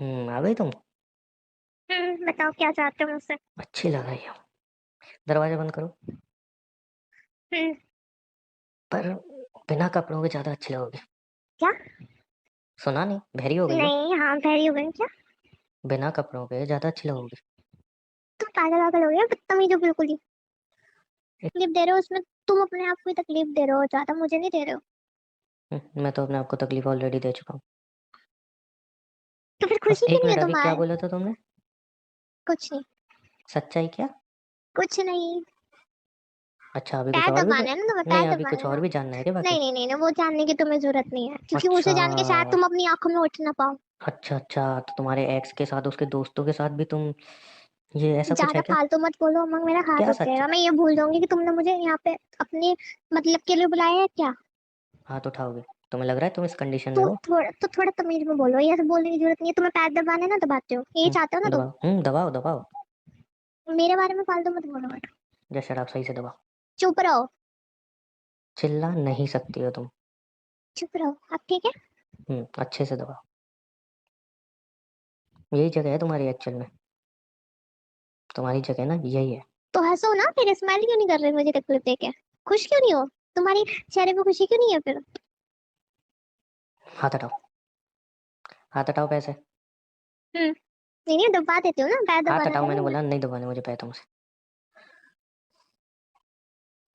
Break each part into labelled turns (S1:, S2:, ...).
S1: आ गई तुम।
S2: बताओ क्या चाहते हो मुझसे।
S1: अच्छी लग रही हो। दरवाजा बंद करो।
S2: हम्म।
S1: पर बिना कपड़ों के ज्यादा अच्छी लगोगी।
S2: क्या?
S1: सुना नहीं, बहरी हो गई हो।
S2: नहीं, हाँ बहरी हो गई क्या?
S1: बिना कपड़ों के ज्यादा अच्छी लगोगी।
S2: तुम पागल वागल हो गया, बदतमीज हो बिल्कुल ही।
S1: ए,
S2: तकलीफ दे रहे हो उसमें, तुम अपने आप को ही तकलीफ दे रहे हो, ज्यादा मुझे नहीं दे रहे हो।
S1: मैं तो अपने आप को तकलीफ ऑलरेडी दे चुका हूँ।
S2: तो फिर
S1: अब
S2: खुशी क्यों
S1: एक
S2: नहीं है
S1: मिनट, अभी क्या
S2: तुम्हारे?
S1: बोला था तुमने?
S2: कुछ नहीं।
S1: सच्चाई क्या?
S2: कुछ नहीं।
S1: अच्छा, अभी कुछ
S2: पैर
S1: और भी
S2: दबाना है ना, तुम्हें पैर
S1: नहीं, अभी
S2: दबाना
S1: कुछ
S2: है
S1: और
S2: ना।
S1: भी जानना है क्या बाकी?
S2: नहीं नहीं नहीं नहीं, वो जानने की तुम्हें जरूरत नहीं है, क्योंकि
S1: अच्छा।
S2: उसे जान के शायद तुम अपनी आंखों में उठ ना पाओ।
S1: अच्छा अच्छा, तो तुम्हारे एक्स के साथ, उसके दोस्तों के साथ भी तुम, ये ऐसा कुछ
S2: ज्यादा
S1: है क्या?
S2: फालतू मत बोलो, अमंग मेरा हाथ
S1: क्या
S2: उठ
S1: सच?
S2: जाएगा, मैं ये भूल जाऊंगी कि तुमने मुझे यहाँ पे अपने मतलब के लिए बुलाया है क्या।
S1: हाथ उठाओगे? तुम्हें लग रहा है तुम इस कंडीशन में हो?
S2: तो थोड़ा तमीज में बोलो, ये सब बोलने की जरूरत नहीं है। तुम्हें पैर दबाने ना, दबाते हो, यही चाहते हो ना तुम।
S1: दबाओ, दबाओ दबाओ।
S2: मेरे बारे में फालतू मत बोलो बट।
S1: जय शराब, सही से दबाओ।
S2: चुप रहो।
S1: चिल्ला नहीं सकती हो तुम।
S2: चुप रहो अब, ठीक है।
S1: अच्छे से दबाओ। यही जगह है तुम्हारी एक्चुअल में। तुम्हारी जगह ना यही है।
S2: तो हंसो ना, फिर स्माइल क्यों नहीं कर रहे मुझे तकलीफ देके? खुश क्यों नहीं हो? तुम्हारी चेहरे पे खुशी क्यों नहीं है फिर?
S1: हाथ हटाओ। हाथ हटाओ पैसे।
S2: नहीं नहीं, दबा देती हूँ ना, पैर
S1: हाथ
S2: दबाना
S1: हटाओ, मैंने
S2: रहेगा ना।
S1: बोला नहीं दबाने मुझे पैर तुमसे।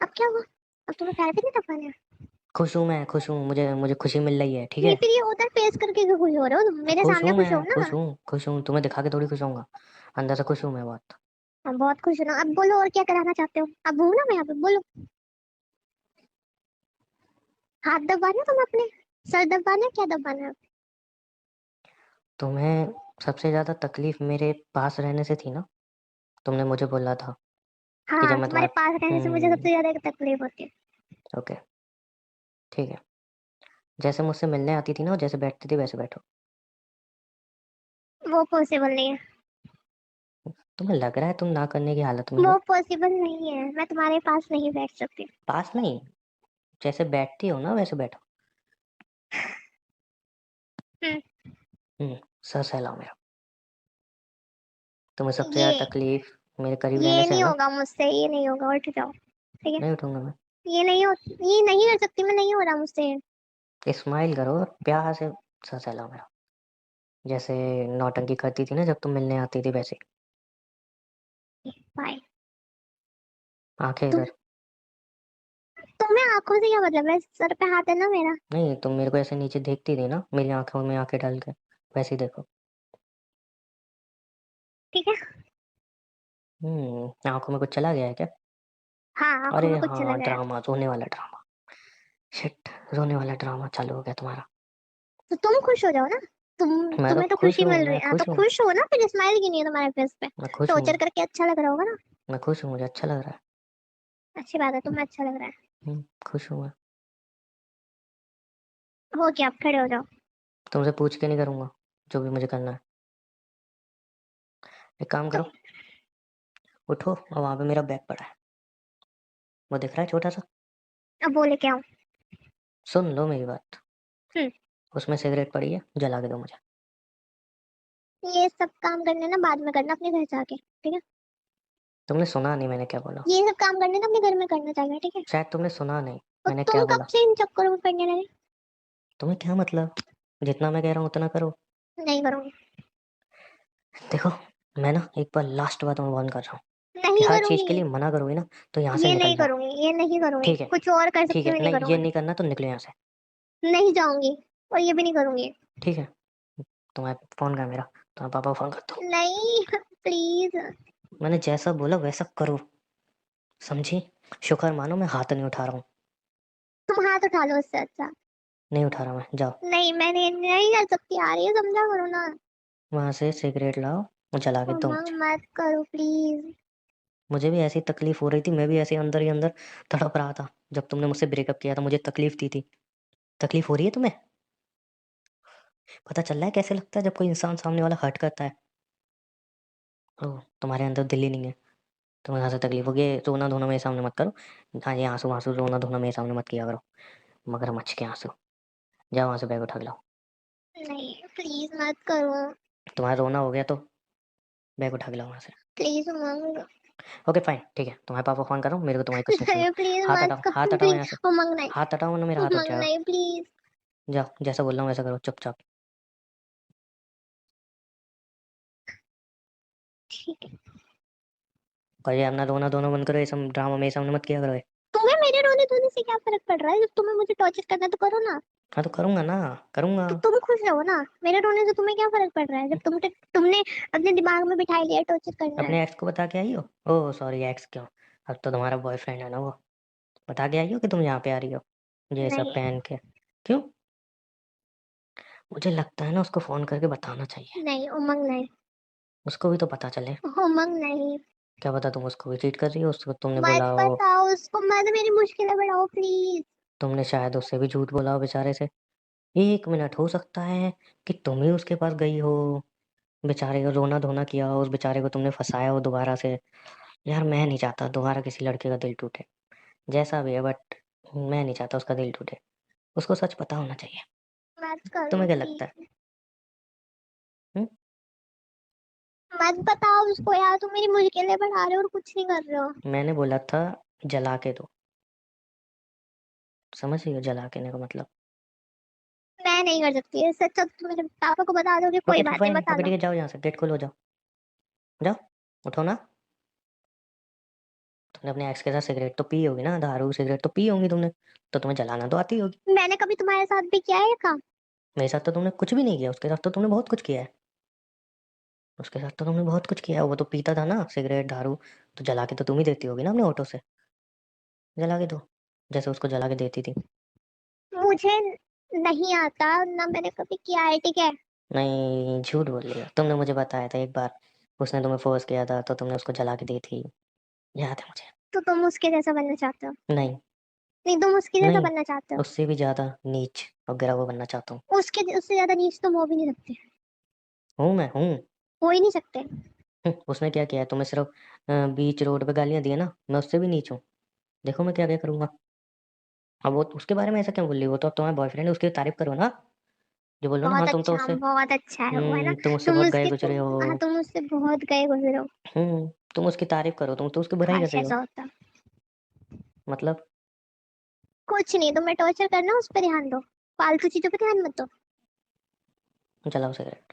S2: अब क्या हुआ? अब तुम्हें पैर भी नहीं दबाने हैं?
S1: खुश हूँ मैं, खुश हूँ, मुझे मुझे खुशी मिल रही है, ठीक
S2: नहीं,
S1: है।
S2: फिर ये उधर फेस करके क्यों खुश हो रहे हो तुम? मेरे
S1: खुश
S2: सामने
S1: हूँ
S2: खुश हो
S1: मैं,
S2: ना।
S1: खुश हूँ, खुश हूँ, तुम्हें दिखा के थोड़ी खुश होऊंगा। अंदर से खुश हूँ मैं बहुत।
S2: हम बहुत खुश हो ना, अब बोलो और क्या कराना चाहते हो? अब हूँ ना मैं यहाँ पे, बोलो। हाथ दबाने तुम अपने, सर दबाने, क्या दबाना है?
S1: तुम्हें सबसे ज्यादा तकलीफ मेरे पास रहने से थी ना? तुमने मुझे बोला था कि जब
S2: हाँ,
S1: मैं
S2: तुम्हारे
S1: तुम्हारे।
S2: पास रहने से मुझे सबसे ज्यादा तकलीफ होती है।
S1: ओके, ठीक है। जैसे मुझसे मिलने आती थी ना, जैसे बैठती थी वैसे बैठो।
S2: वो पॉसिबल नहीं है।
S1: तुम्हें लग रहा है तुम ना करने की हालत में
S2: वो
S1: हो?
S2: पॉसिबल नहीं है, मैं तुम्हारे पास नहीं बैठ सकती।
S1: पास नहीं, जैसे बैठती हो ना वैसे बैठो।
S2: हम्म।
S1: हम्म सर सहलाओ मेरा। तुम्हें सबसे
S2: ये
S1: ज्यादा तकलीफ मेरे करीब रहने
S2: ये
S1: से है
S2: नहीं
S1: ना?
S2: होगा मुझसे, ये नहीं होगा, उठ जाओ। ठीक है।
S1: नहीं उठूंगा मैं।
S2: ये नहीं हो, ये नहीं कर सकती मैं, नहीं हो रहा मुझसे।
S1: स्माइल करो और प्यार से सर सहलाओ मेरा। जैसे नौटंकी करती थी ना जब तुम मिलने आती थी वैसे।
S2: बाय।
S1: आंखें
S2: तुम
S1: इधर।
S2: तुम्हें आंखों से क्या मतलब है? सर पे हाथ है ना मेरा।
S1: नहीं, तुम मेरे को ऐसे नीचे देखती थी ना, मेरी आंखों में आंखें डाल के, वैसे ही देखो।
S2: ठीक है।
S1: आंखों में कुछ चला गया है क्या?
S2: हाँ, आंखों
S1: अरे
S2: में कुछ चला
S1: हाँ,
S2: गया है।
S1: ड्रामा, रोने वाला ड्रामा। शिट, रोने वाला ड्रामा चालू हो गया तुम्हारा।
S2: तो तुम खुश हो जाओ ना।
S1: मैं तो
S2: तुम्हें तो
S1: खुश
S2: खुशी
S1: हूँ,
S2: मिल रही
S1: मैं
S2: है, हाँ तो
S1: खुश हूँ।
S2: खुश हो ना, फिर स्माइल क्यों नहीं है तुम्हारे फेस पे?
S1: मैं खुश हूँ।
S2: टॉर्चर करके अच्छा लग रहा होगा ना।
S1: मैं खुश हूँ, मुझे अच्छा लग रहा है।
S2: अच्छी बात है, तुम्हें अच्छा लग रहा है।
S1: खुश हूँ मैं।
S2: हो गया, अब खड़े हो जाओ।
S1: तुमसे पूछ के नहीं करूंगा, जो भी मुझे करना है। एक काम
S2: तो
S1: करो, उठो, और वहां पे मेरा बैग पड़ा है, वो दिख रहा है छोटा सा।
S2: अब बोले क्या हूँ?
S1: सुन लो मेरी बात।
S2: हम्म।
S1: उसमें सिगरेट पड़ी है, जला के दो मुझे।
S2: ये सब काम करने ना बाद में करना, अपने घर जाके, ठीक है।
S1: तुमने सुना नहीं मैंने क्या बोला?
S2: ये सब काम करने तो अपने घर में करना चाहिए, ठीक है।
S1: शायद तुमने सुना नहीं
S2: तो
S1: मैंने
S2: तुम
S1: क्या
S2: कब
S1: बोला।
S2: से इन चक्करों में पड़ने लगे?
S1: तुम्हें क्या मतलब? जितना मैं कह रहा हूँ उतना करो।
S2: नहीं करूंगी।
S1: देखो, मैं ना एक बार लास्ट बात मैं वार्न कर रहा हूँ कि
S2: नहीं
S1: हर चीज के
S2: करूंगी।
S1: लिए मना करोगी ना तो यहाँ से
S2: ये
S1: निकल
S2: नहीं
S1: जाओ।
S2: करूंगी, ये नहीं करूंगी,
S1: ठीक है,
S2: कुछ और कर
S1: ठीक
S2: सकती
S1: है,
S2: हूँ, मैं नहीं
S1: नहीं ये
S2: करूंगी।
S1: नहीं करना तो निकलो यहाँ से।
S2: नहीं जाऊंगी। और ये भी नहीं करूंगी।
S1: ठीक है। तुम्हारा फोन का मेरा, तुम्हारे पापा को फोन कर दो।
S2: नहीं प्लीज।
S1: मैंने जैसा बोला वैसा करो, समझी? शुक्र मानो मैं हाथ नहीं उठा रहा हूँ।
S2: तुम हाथ उठा लो उससे अच्छा।
S1: नहीं उठा रहा मैं, जाओ।
S2: नहीं, मैंने नहीं कर सकती यार, ये समझा करो ना।
S1: वहां से सिगरेट लाओ और जला के दो
S2: उमंग
S1: मुझे।
S2: मत करो प्लीज।
S1: मुझे भी ऐसी तकलीफ हो रही थी, मैं भी ऐसे अंदर ही अंदर तड़प रहा था। जब तुमने मुझसे ब्रेकअप किया था मुझे तकलीफ थी। तकलीफ हो रही है तुम्हें? पता चल रहा है कैसे लगता है जब कोई इंसान सामने वाला हर्ट करता है। ओह, तुम्हारे अंदर दिल ही नहीं है। तुम्हें यहाँ से तकलीफ होगी, रोना धोना मेरे सामने मत करो। हाँ, ये आंसू आंसू रोना धोना मेरे सामने मत किया करो। मगरमच्छ के आंसू। जाओ वहां से बैग उठा के लाओ।
S2: नहीं प्लीज मत करो।
S1: तुम्हारा रोना हो गया तो बैग उठा के लाओ वहाँ से।
S2: Please Umang.
S1: ओके फाइन, ठीक है, तुम्हारे पापा को फ़ोन करो, मेरे को तुम्हारी कुछ नहीं चाहिए।
S2: नहीं प्लीज
S1: हाथ
S2: मत
S1: हटाओ, हाथ
S2: कर,
S1: हटाओ यहाँ
S2: प्लीज
S1: से।
S2: उमंग नहीं।
S1: हाथ हटाओ वरना मेरा हाथ उठ
S2: उमंग
S1: जाएगा।
S2: नहीं प्लीज।
S1: जाओ, जैसा बोल रहा हूँ वैसा करो चुपचाप।
S2: ठीक है।
S1: और ये अपना रोना धोना बंद करो, ये सब ड्रामा मेरे सामने मत किया करो ये।
S2: तुम्हें मेरे रोने धोने से क्या फर्क पड़ रहा है? जब तुम्हें मुझे टॉर्चर करना है तो करो ना।
S1: हाँ तो करूँगा ना, करूँगा।
S2: तो तुम खुश रहो ना, मेरे रोने से तुम्हें क्या फर्क पड़ रहा है? जब तुमने अपने दिमाग में बिठा लिया टॉर्चर करना है।
S1: अपने एक्स को बता के आई हो? ओह सॉरी, एक्स क्यों, अब तो तुम्हारा बॉयफ्रेंड है ना वो। बता के आई हो कि तुम यहाँ पे आ रही हो ये सब
S2: नहीं
S1: पहन के? क्यों? मुझे लगता है ना उसको फ़ोन करके बताना चाहिए,
S2: नहीं उमंग नहीं।
S1: उसको भी तो पता चले।
S2: उमंग नहीं।
S1: क्या पता तुम उसको भी चीट कर रही हो, उसको तुमने
S2: मत
S1: बोला हो।
S2: बताओ उसको, मत मेरी मुश्किलें बढ़ाओ प्लीज।
S1: तुमने शायद उससे भी झूठ बोला हो बेचारे से। 1 मिनट हो सकता है कि तुम ही उसके पास गई हो, बेचारे को रोना धोना किया हो, उस बेचारे को तुमने फंसाया हो दोबारा से। यार मैं नहीं चाहता दोबारा किसी लड़के का दिल टूटे, जैसा भी है, बट मैं नहीं चाहता उसका दिल टूटे। उसको सच पता होना चाहिए।
S2: मत करो
S1: तुम्हें क्या लगता है?
S2: प्लीज।
S1: हुँ?
S2: मत बताओ उसको यार, तुम मेरी मुश्किलें बढ़ा रहे हो और कुछ नहीं कर रहे हो।
S1: मैंने बोला था जला के दो, समझ रही हो जला के ने का मतलब?
S2: मैं नहीं कर सकती है सच। अब तुम मेरे पापा को बता दोगे, कोई
S1: ओके
S2: बात नहीं,
S1: फाइन,
S2: बता
S1: ओके
S2: दो।
S1: ठीक है, जाओ यहाँ से, गेट खोलो, जाओ, जाओ, उठो ना। तुमने अपने एक्स के साथ सिगरेट तो पी होगी ना, दारू सिगरेट तो पी होंगी तुमने, तो तुम्हें जलाना तो आती होगी।
S2: मैंने कभी तुम्हारे साथ भी किया है ये काम?
S1: मेरे साथ तो तुमने कुछ भी नहीं किया, उसके साथ तो तुमने बहुत कुछ किया है। उसके साथ तो तुमने बहुत कुछ किया है, वो तो पीता था ना सिगरेट, दारू, तो जला के तो तुम ही देती होगी ना अपने होठों से। जला के दो, जैसे उसको जला के देती थी।
S2: मुझे नहीं आता ना, मैंने कभी किया है, ठीक है?
S1: नहीं, झूठ बोल रही हो, तुमने मुझे बताया था एक बार, उसने तुम्हें फ़ोर्स किया था तो तुमने उसको जला के दी थी, याद है मुझे।
S2: तो तुम उसके जैसा बनना चाहते हो?
S1: नहीं,
S2: नहीं, तुम उसके जैसा
S1: नहीं,
S2: बनना चाहते हो?
S1: उससे भी ज़्यादा नीच और गिरा हुआ बनना चाहता हूँ।
S2: उसके उससे ज्यादा नीच तुम हो भी नहीं सकते।
S1: हूँ मैं, हूँ।
S2: हो ही नहीं सकते।
S1: उसने क्या किया है? तुम्हें सिर्फ़ बीच रोड पे गालियाँ दी है ना, मैं उससे भी नीच हूँ। देखो मैं क्या-क्या करूँगा। अब वो उसके बारे में ऐसा क्यों बोल रही हो? वो तो अब तुम्हारा बॉयफ्रेंड है, उसकी तारीफ़ करो ना। जो बोल रहे हो ना, हाँ, तुम तो उससे
S2: बहुत अच्छा है वो, है ना?
S1: तुम उससे बहुत गए गुज़रे हो।
S2: हाँ, तुम उससे बहुत गए गुजरे हो।
S1: तुम उसकी तारीफ़ करो, तुम तो उसकी बुराई कर
S2: काश
S1: रही हो।
S2: ऐसा होता।
S1: मतलब
S2: कुछ नहीं, तुम्हें टॉर्चर करना उस पर ध्यान दो, फालतू चीजों पे ध्यान मत दो।
S1: जलाओ सिगरेट,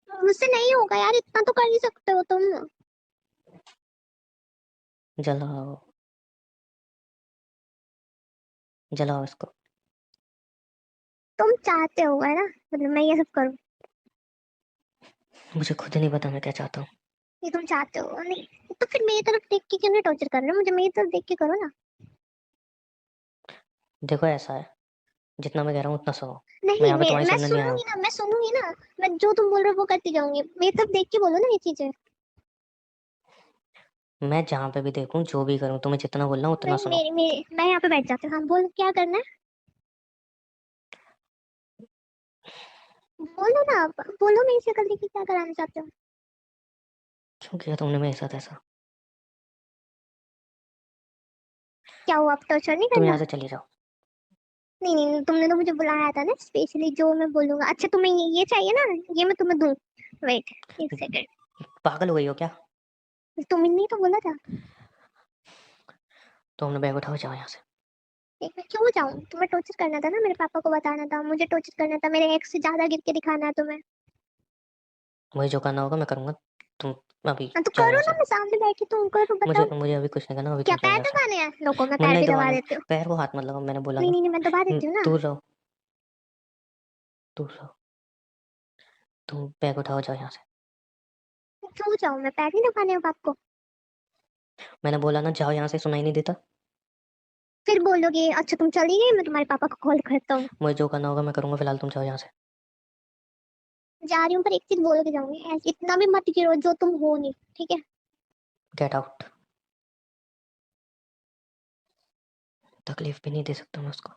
S2: मुझसे नहीं होगा यार, इतना तो कर ही सकते हो तुम।
S1: जलाओ, जलाओ इसको।
S2: तुम चाहते हो, है ना? मतलब मैं ये सब करूँ?
S1: मुझे खुद नहीं पता मैं क्या चाहता हूँ।
S2: ये तुम चाहते हो नहीं? तो फिर मेरी तरफ देख के क्यों नहीं टॉर्चर कर रहे हो? मुझे मेरी तरफ देख के करो ना।
S1: देखो ऐसा है, जितना मैं कह रहा हूँ उतना सुनो। मैं
S2: नहीं,
S1: यहाँ पे तुम्हारी
S2: मैं
S1: सुनने नहीं आया हूँ।
S2: सुनूंगी ना, मैं सुनूंगी ना। मैं जो तुम बोल रहे हो वो करती जाऊंगी, मेरी तरफ देख के बोलो ना ये चीजें।
S1: मैं जहाँ पे भी देखूँ, जो भी करूँ, तुम्हें जितना बोलना है उतना
S2: नहीं,
S1: सुनो।
S2: मेरी मेरी मैं यहाँ पे बैठ जाती हूँ। हाँ बोल, क्या करना है? बोलो ना आप, बोलो मेरी शक्ल देखिए, क्या कराना चाहते हो?
S1: क्यों किया तुमने मेरे साथ ऐसा?
S2: क्या हुआ, आप टॉर्चर नहीं
S1: तुम यहाँ
S2: करना?
S1: से चली जाओ।
S2: नहीं नहीं नहीं, तुमने तो मुझे बुलाया था ना स्पेशली, जो मैं बोलूंगा। अच्छा, तुम्हें ये चाहिए ना? ये मैं तुम्हें दूं। वेट, एक सेकंड।
S1: पागल हो गई हो क्या?
S2: तुमने नहीं तो बोला था।
S1: तो हमने बैग उठाओ, जाओ यहाँ से।
S2: एक मैं क्यों जाऊं? तुम्हें टॉर्चर करना था ना, मेरे पापा को बताना था, मुझे टॉर्चर करना था, मेरे एक्स से ज्यादा गिर के दिखाना है तुम्हें।
S1: मुझे जो करना होगा मैं करूँगा। तुम अभी
S2: हाँ तो
S1: जाओ
S2: करो
S1: यहाँ
S2: ना,
S1: से।
S2: मैं सामने बैठी तो करो,
S1: मुझे
S2: बताओ।
S1: मुझे अभी कुछ नहीं करना, अभी
S2: क्या
S1: तुम जाओ
S2: पैर
S1: यहाँ से।
S2: दबाने हैं? लोगों मैं
S1: मुझे
S2: पैर
S1: नहीं
S2: भी दबा
S1: दबाने,
S2: देती हूँ।
S1: पैर को हाथ मत लगाओ, मैंने बोला
S2: नहीं
S1: ना।
S2: नहीं नहीं, मैं दबा देती हूँ ना।
S1: दूर रहो, दूर रहो। तुम बैग उठाओ, जाओ यहाँ से।
S2: क्यों जाऊँ? मैं पैर नहीं दबाने अब आपको?
S1: मैंने बोला ना जाओ यहाँ से, सुनाई नहीं देता?
S2: फिर बोलोगे अच्छा तुम चली गई, मैं तुम्हारे पापा को कॉल करता हूँ।
S1: मुझे जो करना होगा मैं करूँगा, फिलहाल तुम जाओ यहाँ से।
S2: जा रही हूँ, पर एक चीज बोल के जाऊंगी, इतना भी मत गिरो जो तुम हो नहीं, ठीक है?
S1: Get out. तकलीफ भी नहीं दे सकता मैं उसको।